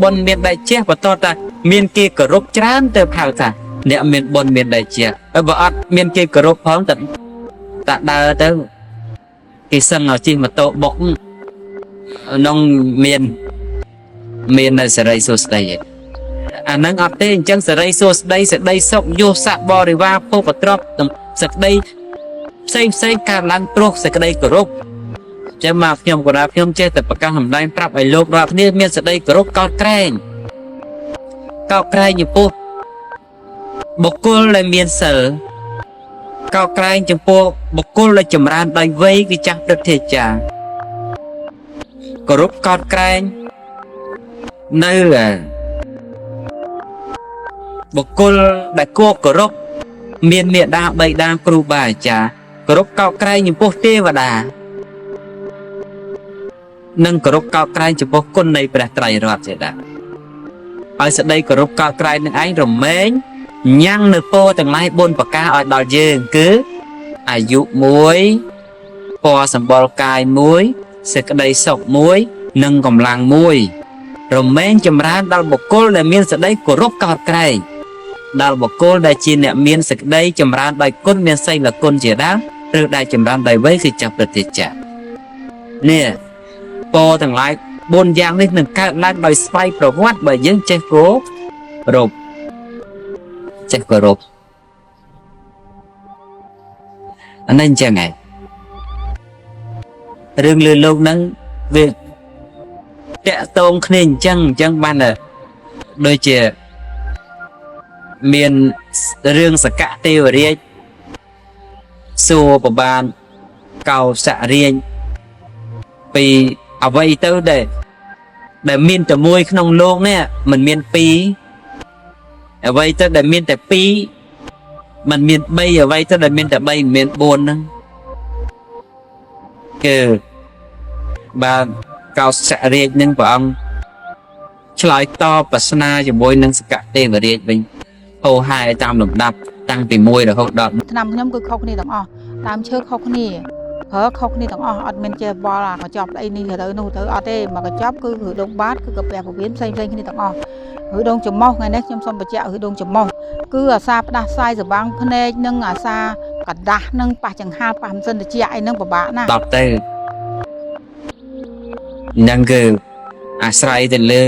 บนเมียนใดเจี๊ยบต่อตาเมียนเกกรบจานเติบหาวตาเนี่ยเมียนบนเมียนใดเจี๊ยบบ่อัดเมียนเกกรบพร้อมแต่ตาดาเติมกิสังเอาจีมาโตบกน้องเมียนในสไลโซสไตล์อันนั้นอัดเต้จังสไลโซสไตล์สไตล์ซอกโยสับบริวารพวกปตรอบสไตล์ใส่การล้างโปรกสไตล์กรบจะมาเพียงกว่าเพียงเจแต่ประการทำได้ปรับไอ้โลกราเนี่ยเมียนสไตล์กรบกอดแกล้งอยู่ปุ๊บกกุลเลยเมียนเสือก้าวไกลจังพวกบกกุลเลยจำรานได้ไว้กิจักประเทศจางกรุบกอดไกลเนื้อบกกุลได้โกกรุบเมียนเมียดาใบดามครูบาจากรุบก้าวไกลอย่างพวกเทวดานั่งกรุบก้าวไกลจังพวกคนในประเทศไตรรอดเสด็จไอ้สดได้กรุบก้าวไกลนั่งไอ้รำเมงยังเนื้อโปต่างไล่บนปากกาอดอยืงคืออายุมวยพอสมบูรณ์กายมวยเสกได้ศกมวยนึ่งกำลังมวยรำเมงจำรานดาลบกโกลได้เมียนสได้กรุบกอดไกลดาลบกโกลได้จีนเนี่ยเมียนสได้จำรานได้ก้นเมียนไซละก้นเจียดาหรือได้จำรานได้ไว้คือจับประเทศจ่าเนี่ยโปต่างไล่บนยางนิดหนึ่งการไล่โดยสไปประวัติใบยังเจ้าโกรบจะกรบอันนั้นจะไงเรื่องเรือโลกนั้นเviệcแกะตรงขึ้นจังบ้านโดยเฉเมียนเรื่องสกัดเตวเรียสัวประบาลเก่าสะเรียนปีเอาไว้เต้าได้เมียนแต่มวยขนมโลกเนี่ยมันเมียนปีเอาไว้ถ้าได้เมียนแต่ปีมันเมียนใบเอาไว้ถ้าได้เมียนแต่ใบเมียนบนนั่งคือบางเก่าสะเรียนนั่งของฉลายต่อปัสนาจะบวยนั่งสกัดเตวเรียนเป็นโอไฮตามลำดับตั้งปีมวยแล้วเขาดอดนำน้ำคือเขาคนนี้ต้องตามเชือกเขาคนนี้เขาคนนี้ต้องอัดเมนเจอบอลเขาจอบไอ้นี่เธอนู่นเธออัดเต้มาก็จอบคือหือดงบาสคือกระเปียกกับเวียนใส่คนนี้ต้องหือดงจมมอไงเนี่ยจำสมบัติหือดงจมมอคือซาปนาไซส์บางพเนนึงซากระดานึงป่าจังหาป่ามเส้นตะเจียไอ้นึงบ่านะตอบเต้นั่งคืออาศัยแต่เลือ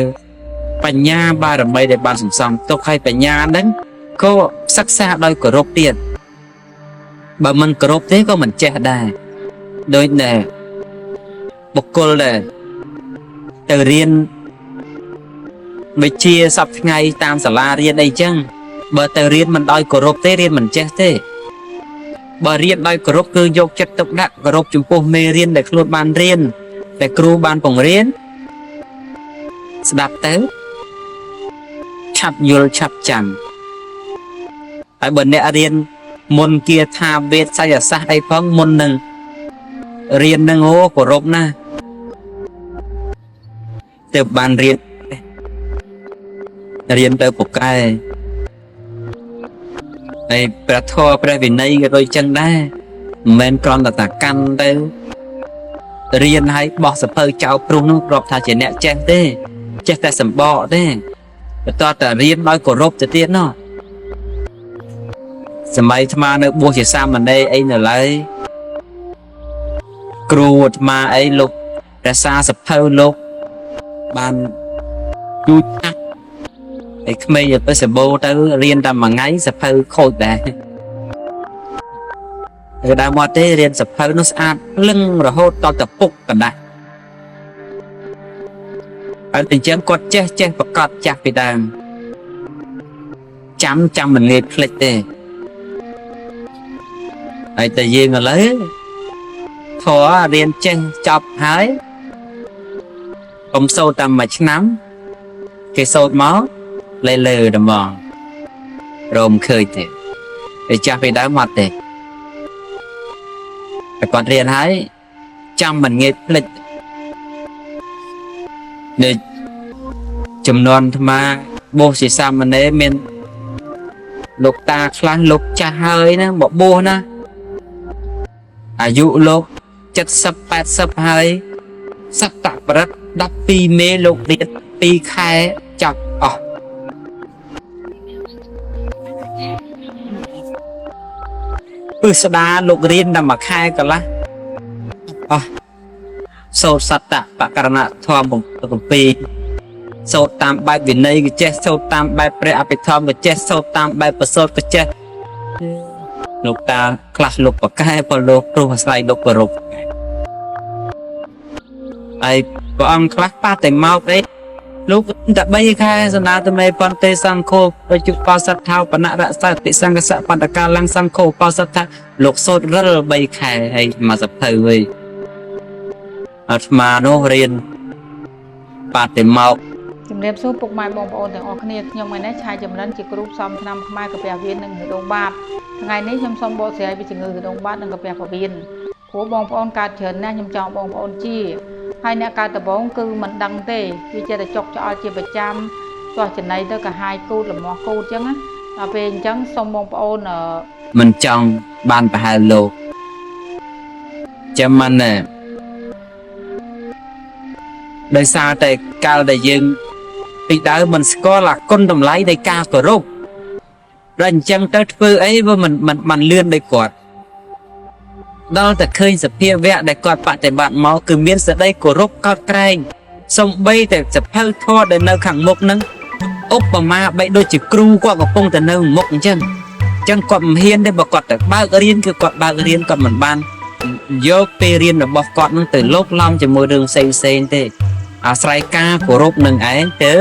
ปัญญาบารมีได้บานสมสองตกให้ปัญญานั้นก็ศึกษาโดยกรบเตียนบ่มันกรบเต้ก็มันแจ้ได้โดยเนี่ยบุคคลเลยแต่เรียนวิเชียสับไงตามศาลาเรียนไอ้จังบ่แต่เรียนมันโดยกรบเต้เรียนมันแจ้เต้บ่เรียนโดยกรบคือยกจัดตกดักกรบจุ่มปูเมเรียนแต่ครูบานเรียนแต่ครูบานปงเรียนสดับเต้ฉับยุลฉับจังไอ้บนเนี่ยเรียนมนเกียร์ทาเวทไสยศาสตร์ไอ้พ้องมนหนึ่งเรียนนั่งโอ้กรบนะเติบบานเรียนเติบปกไก่ไอ้ประทอประวินัยก็โดยจังได้เมนกรอนตะกันเต้เรียนให้บอกสเปอร์เจ้าปรุงนุ่งกรอบทาเจเนแจ้งเต้แจ้งแต่สมบ่เต้ตอนแต่เรียนน้อยกรบจะเตี้ยเนาะสมัยทมาเนื้อบัวเสียซ้ำมันได้ไอ้เนื้อไรครูมาไอ้ลูกแต่ซาสเปอร์ลูกบานยูจักไอ้ขมิ้นไปสบู่เต้เรียนทำมาไงสเปอร์โคตรได้ดาวมอเตเรียนสเปอร์นุสอาดลึงระโหดตอนตะปุกกันได้อันเป็นเจ้ากดเจ๊ประกอบจากไปดังจำมันเรียนเพลทเต้ไอ้แต่ยืนอะไรขอเรียนเจงจับหายผมโซตามมาชน้ำเคยโซม้อเลยดมองรวมเคยเตะไปจับไปได้หมดเตะแต่ก่อนเรียนหายจำมันเงียบเลยเนี่ยจำนวนธรรมะโบสิสามมันเนี่ยเป็นลูกตาคลานลูกจะหายนะบอกโบนะอายุลูก70-80หายสักตะประดับปีเมลูกเดียด 2 ខែចាប់អស់ពិស្ដាលោករៀនតែ1 ខែកន្លះអស់សូត្រសត្តបករណធម៌7 សូត្រតាមបែបវិន័យក៏ចេះសូត្រតាមបែបព្រះអភិធម្មក៏ចេះសូត្រតាមបែបប្រសូតក៏ចេះលោកតាខ្លះលោកប្រកែក៏លោកព្រោះអាស្រ័យលោកប្រពហើយព្រះអង្គខ្លះប៉ះតែមកទេលោកតែ3 ខែសនាតមេបន្ទេសង្ឃោប្រជុបោសដ្ឋាបនៈរសតិសង្ឃសៈបន្តកាលੰសង្ឃោបោសដ្ឋាលោកសូត្ររិល3 ខែហើយមកសភៅវិញអាត្មានោះរៀនប៉ះតែមកជំរាបសួរពុកម៉ែបងប្អូនទាំងអស់គ្នាខ្ញុំថ្ងៃនេះឆាយចម្រិនជាគ្រូផ្សំថ្នាំខ្មែរកាពះវៀននិងហឺដងបាតថ្ងៃនេះខ្ញុំសូមបកស្រាយពីជំងឺហឺដងបាតនិងកាពះវៀនព្រោះបងប្អូនកើតច្រើនណាស់ខ្ញុំចង់បងប្អូនជាហើយអ្នកកើតដំបងគឺមិនដឹងទេវាចេះតែចុកច្អល់ជាប្រចាំទោះចំណៃទៅកាហាយគូតលមាស់គូតអញ្ចឹងណាដល់ពេលអញ្ចឹងសូមបងប្អូនមិនចង់បានប្រហែលលោកចាំមិនណាដោយសារតែកាលដែលយើងពីដើមមិនស្គាល់អាគុណតម្លៃនៃការគោរពដល់អញ្ចឹងទៅធ្វើអីវាមិនលឿនដោយគាត់ដល់តែឃើញសភាវៈដែលគាត់បដិបត្តិមកគឺមានសេចក្តីគោរពកោតក្រែងសំបីតែសភៅធម៌ដែលនៅខាងមុខហ្នឹងឧបមាបីដូចជាគ្រូគាត់កំពុងតែនៅមុខអញ្ចឹងគាត់មិនហ៊ានទេបើគាត់ទៅបើករៀនគឺគាត់បើករៀនគាត់មិនបានយកពេលរៀនរបស់គាត់នឹងទៅលោកឡំជាមួយរឿងផ្សេងទេអាស្រ័យការគោរពនឹងឯងទៅ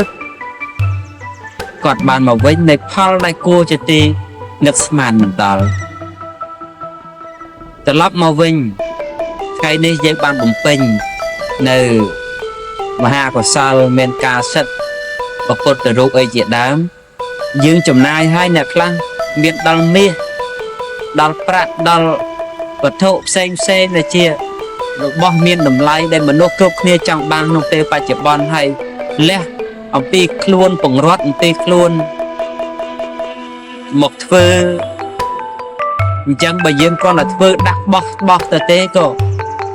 គាត់បានមកវិញនៃផលដែលគួរជាទីនឹកស្មានមិនដល់ត្រឡប់មកវិញថ្ងៃនេះយើងបានបំពេញនៅមហាកុសលមានការសិទ្ធប្រពុតរូបអីជាដើមយើងចំណាយឲ្យអ្នកខ្លះមានដល់មាសដល់ប្រាក់ដល់វត្ថុផ្សេងដែលជារបស់មានតម្លៃដែលមនុស្សគ្រប់គ្នាចង់បានក្នុងពេលបច្ចុប្បន្នហើយលះអំពីខ្លួនពង្រត់អំពីខ្លួនមកធ្វើអញ្ចឹងបើយើងគ្រាន់តែធ្វើដាក់បោះទៅទេក៏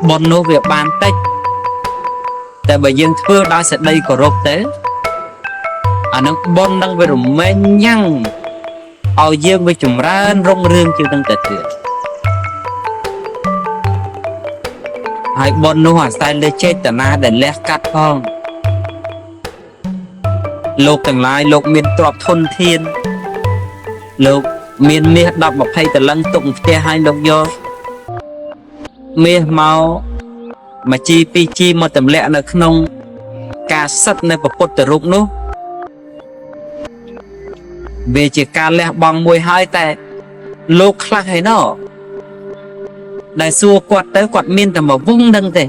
បុណ្យនោះវាបានតិចតែបើយើងធ្វើដោយសេចក្តីគោរពទៅអានឹងបុណ្យនឹងវារមែងញ៉ាំងឲ្យយើងវាចម្រើនរុងរឿងជាងនឹងទៅទៀតហើយបុណ្យនោះអាស្រ័យលើចេតនាដែលលះកាត់ផងលោកទាំងឡាយលោកមានទ្រព្យធនធានលោកមានមាស10 20 តលឹងទុកផ្ទះឲ្យលោកយកមាសមក1ជី2ជីមកទម្លាក់នៅក្នុងការសិទ្ធនៅព្រះពុទ្ធរូបនោះវាជាការលះបង់មួយហើយតែលោកខ្លះហើយណោះដែលសួរគាត់ទៅគាត់មានតែមកវងនឹងទេ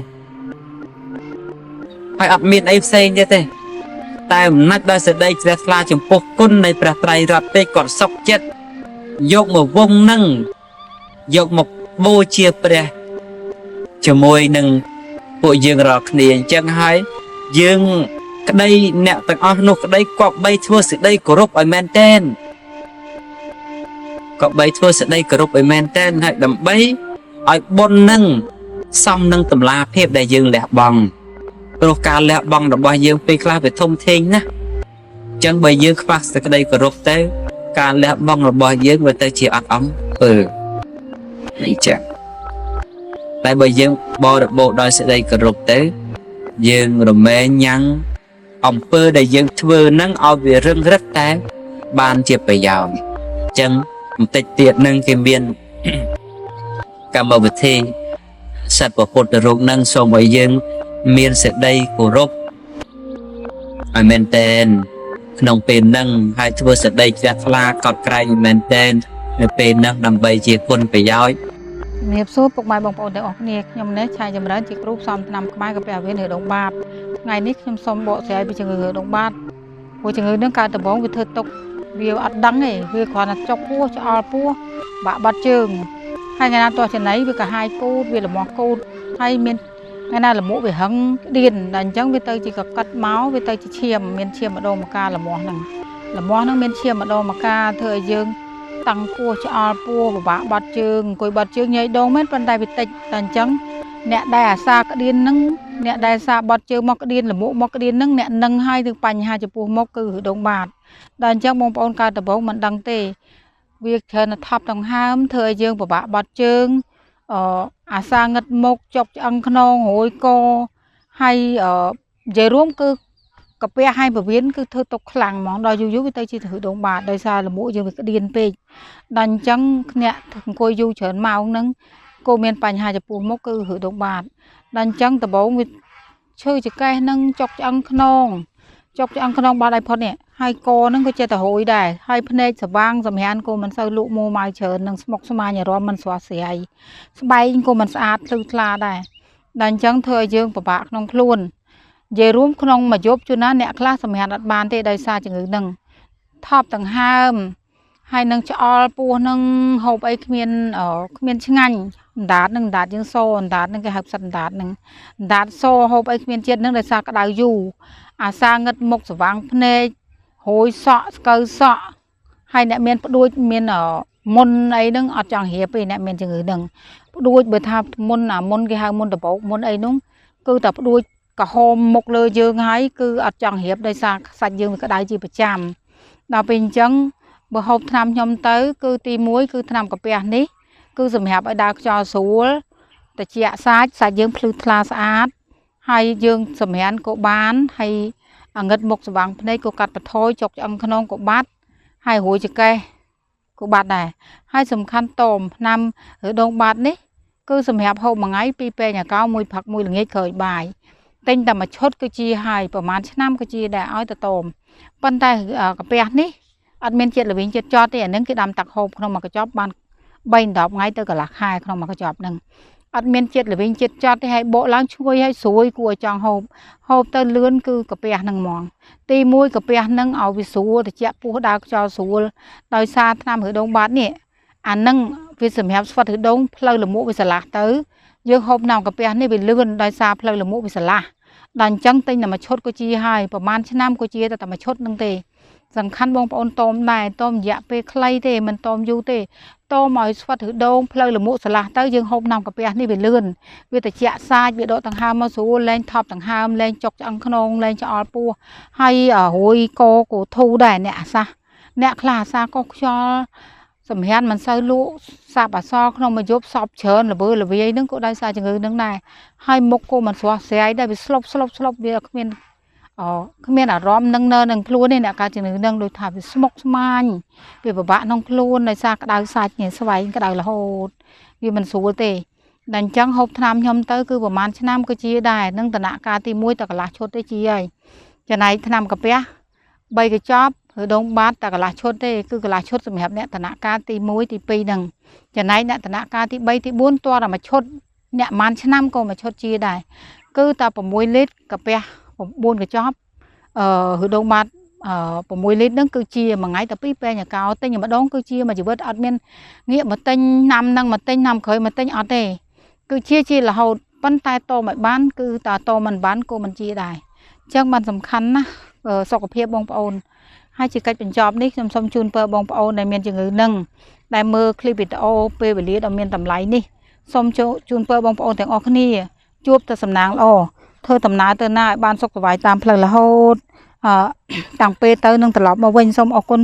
ហើយអត់មានអីផ្សេងទៀតទេតែអំណាចដោយសេចក្តីជ្រះថ្លាចំពោះគុណនៃព្រះត្រៃរតន៍ពេកគាត់សុខចិត្តយកមកវងនឹងយកមកបូជាព្រះជាមួយនឹងពួកយើងរាល់គ្នាអញ្ចឹងហើយយើងក្តីអ្នកទាំងអស់នោះក្តីគប្បីធ្វើសេចក្តីគោរពឲ្យមែនតែនគប្បីធ្វើសេចក្តីគោរពឲ្យមែនតែនហើយដើម្បីឲ្យបុណ្យនឹងសមនឹងតម្លាភាពដែលយើងលះបង់ព្រោះការលះបង់របស់យើងពេលខ្លះវាធំធេងណាស់អញ្ចឹងបើយើងខ្វះសេចក្តីគោរពទៅការលះបង់របស់យើងវាទៅជាអត់អំពើនេះចឹងតែបើយើងបរិបូរដោយសេចក្តីគោរពទៅយើងរមែងញ៉ាំងអំពើដែលយើងធ្វើនឹងឲ្យវារឹងរឹតតែបានជាប្រយោជន៍អញ្ចឹងបន្តិចទៀតនឹងគេមានកម្មវិធីសិទ្ធិពុទ្ធរូបនឹងសូមឲ្យយើងមានសេចក្តីគោរពឲ្យមែនតែនក្នុងពេលហ្នឹងហើយធ្វើសេចក្តីជ្រះថ្លាកោតក្រែងមែនតែននៅពេលហ្នឹងដើម្បីជាគុណប្រយោជន៍ជំរាបសួរពុកម៉ែបងប្អូនទាំងអស់គ្នាខ្ញុំនេះឆាយចម្រើនជាគ្រូផ្សំថ្នាំខ្មែរកាពះវៀនហឺដងបាតថ្ងៃនេះខ្ញុំសូមបកស្រាយពីជំងឺហឺដងបាតព្រោះជំងឺនឹងកើតដំបូងវាធ្វើទុកវាអត់ដឹងទេវាគ្រាន់តែចុកពោះឆ្អល់ពោះបាក់បាត់ជើងហើយថ្ងៃណាតោះចំណៃវាកាហាយគូតវាលមាស់គូតហើយមានថ្ងៃណាលមុខវាហឹងក្តៀនតែអញ្ចឹងវាទៅជាកកិតមកវាទៅជាឈាមមានឈាមម្ដងមកការលមាស់ហ្នឹងមានឈាមម្ដងមកការធ្វើឲ្យយើងតាំងពោះឆ្អល់ពោះពិបាកបាត់ជើងអង្គុយបាត់ជើងញ៉ៃដងមែនប៉ុន្តែវាតិចតែអញ្ចឹង អ្នកដែលអាសាក្តៀននឹងអ្នកដែលសាបត់ជើងមកក្តៀនលមុខមកក្តៀននឹងអ្នកនឹងឲ្យទៅបញ្ហាចំពោះមុខគឺរដូងបាតដល់អញ្ចឹងបងប្អូនកើតដំបូងមិនដឹងទេវាច្រើនថប់ដង្ហើមធ្វើឲ្យយើងពិបាកបត់ជើងអាសាងឹតមុខចុកឆ្អឹងខ្នងរួយកហើយនិយាយរួមគឺកាពះហើយពវៀនគឺធ្វើទុកខ្លាំងហ្មងដល់យូរវាទៅជារដូងបាតដោយសារលមុខយើងវាក្តៀនពេកដល់អញ្ចឹងអ្នកអង្គុយយូរច្រើនម៉ោងហ្នឹងក៏មានបញ្ហាចំពោះមុខគឺរដូងបាតដល់អញ្ចឹងដំបូងវាឈឺចង្កេះនឹងចុកឆ្អឹងខ្នងបាត់ឲ្យផុតនេះហើយកហ្នឹងក៏ចេះតែរួយដែរហើយភ្នែកស្វាងសម្រានក៏មិនសូវលក់មួម៉ៅច្រើននឹងស្មុកស្មាញអារម្មណ៍មិនស្រស់ស្រាយស្បែកក៏មិនស្អាតភ្លឺថ្លាដែរដល់អញ្ចឹងធ្វើឲ្យយើងពិបាកក្នុងខ្លួននិយាយរួមក្នុងមួយយប់ជួនណាអ្នកខ្លះសម្រានអត់បានទេដោយសារជំងឺហ្នឹងថប់ដង្ហើមហើយនឹងឆ្អល់ពោះនឹងហូបអីគ្មានឆ្ងាញ់អណ្ដាតនឹងអណ្ដាតយើងសអណ្ដាតនឹងគេហៅផ្សិតអណ្ដាតនឹងអណ្ដាតសហូបអីគ្មានជាតិនឹងដោយសារក្តៅយូរអាសាងឹតមុខស្វាងភ្នែករួយសក់ស្កូវសក់ហើយអ្នកមានផ្ដួចមានមុនអីហ្នឹងអត់ចង់រៀបទេអ្នកមានជំងឺហ្នឹងផ្ដួចបើថាមុនគេហៅមុនដបោកមុនអីហ្នឹងគឺតែផ្ដួចក្រហមមុខលើយើងហើយគឺអត់ចង់រៀបដោយសារសាច់យើងវាក្តៅជាប្រចាំដល់ពេលអញ្ចឹងបើហូបថ្នាំខ្ញុំទៅគឺទី1គឺថ្នាំកាពះនេះគឺសម្រាប់ឲ្យដើរខ្យល់ស្រួលត្រជាក់សាច់យើងភ្លឺថ្លាស្អាតហើយយើងសម្រានក៏បានហើយអាងឹតមុខស្វាងភ្នែកក៏កាត់បន្ថយចុកឆ្អឹងខ្នងក៏បាត់ហើយរួយចង្កេះក៏បាត់ដែរហើយសំខាន់តមថ្នាំរដូងបាត់នេះគឺសម្រាប់ហូបមួយថ្ងៃ2ពេលអាកោមួយផឹកមួយល្ងាចក្រោយបាយទិញតែមួយឈុតគឺជាហើយប្រហែលឆ្នាំគឺជាដែរឲ្យតតមប៉ុន្តែកាពះនេះអត់មានជាតិល្វីងជាតិចត់ទេអានឹងគេដាំទឹកហូបក្នុងមួយកញ្ចប់បាន3-10ថ្ងៃទៅកន្លះខែក្នុងមួយកញ្ចប់ហ្នឹងអត់មានជាតិល្វីងជាតិចត់ទេហើយបកឡើងឈ្ងុយហើយស្រួយគួរឲ្យចង់ហូបទៅលឿនគឺកាពះហ្នឹងហ្មងទី1កាពះហ្នឹងឲ្យវាស្រួលត្រជាក់ពោះដើរខ្យល់ស្រួលដោយសារថ្នាំរដូងបាតនេះអាហ្នឹងវាសម្រាប់ស្វិតរដូងផ្លូវលមុខវាស្រឡះទៅយើងហូបថ្នាំកាពះនេះវាលឿនដោយសារផ្លូវលមុខវាស្រឡះដល់អញ្ចឹងទិញតែមួយឈុតក៏ជាហើយប្រហែលឆ្នាំក៏ជាតែមួយឈុតហ្នឹងទេសំខាន់បងប្អូនតមដែរតមរយៈពេលខ្លីទេមិនតមយូរទេតមឲ្យស្វិតរដូងផ្លូវលមុខស្រឡះទៅយើងហូបថ្នាំកាពះនេះវាលឿនវាត្រជាក់សាច់វាដកដង្ហើមមកស្រួលលែងថប់ដង្ហើមលែងចុកឆ្អឹងខ្នងលែងឆ្អល់ពោះហើយរួយកក៏ធូរដែរអ្នកខ្លះអាសាកុសខ្យល់សម្រានមិនសូវលក់សាប់អសរក្នុងមួយយប់សពច្រើនល្វើល្វាយហ្នឹងក៏ដោយសារជំងឺហ្នឹងដែរហើយមុខក៏មិនស្រស់ស្រាយដែរវាស្លុបវាគ្មានអារម្មណ៍នឹងនៅនឹងខ្លួនទេអ្នកកើតជំងឺនឹងដូចថាវាស្មុគស្មាញវាពិបាកក្នុងខ្លួនដោយសារក្តៅសាច់ស្វែងក្តៅរហូតវាមិនស្រួលទេតែអញ្ចឹងហូបថ្នាំខ្ញុំទៅគឺប្រហែលឆ្នាំក៏ជាដែរនឹងដំណាក់កាលទី1តកន្លះឈុតទេជាហើយចំណែកថ្នាំកាពះ3កញ្ចប់រដូងបាតតកន្លះឈុតទេគឺកន្លះឈុតសម្រាប់អ្នកដំណាក់កាលទី1ទី2ហ្នឹងចំណែកអ្នកដំណាក់កាលទី3ទី4តរតែមួយឈុតអ្នកប្រហែលឆ្នាំក៏មួយឈុតជាដែរគឺតែ6លីត្រកាពះ9កញ្ចប់រដូងបាត6លីត្រហ្នឹងគឺជាមួយថ្ងៃតែ2ពេលអាកោទិញម្ដងគឺជាមួយជីវិតអត់មានងាកមកទិញណាំហ្នឹងមកទិញណាំក្រោយមកទិញអត់ទេគឺជារហូតប៉ុន្តែតមិនបានគឺតមិនបានក៏មិនជាដែរអញ្ចឹងបានសំខាន់ណាស់សុខភាពបងប្អូនហើយជាកិច្ចបញ្ចប់នេះខ្ញុំសូមជូនពរបងប្អូនដែលមានជំងឺនឹងដែលមើលคลิปវីដេអូពេលវេលាដ៏មានតម្លៃនេះសូមជូនពរបងប្អូនទាំងអស់គ្នាជួបតែសំណាងល្អធ្វើដំណើរទៅណាឲ្យបានសុខសប្បាយតាមផ្លូវរហូតតាំងពេលទៅនឹងត្រឡប់មកវិញសូមអរគុណ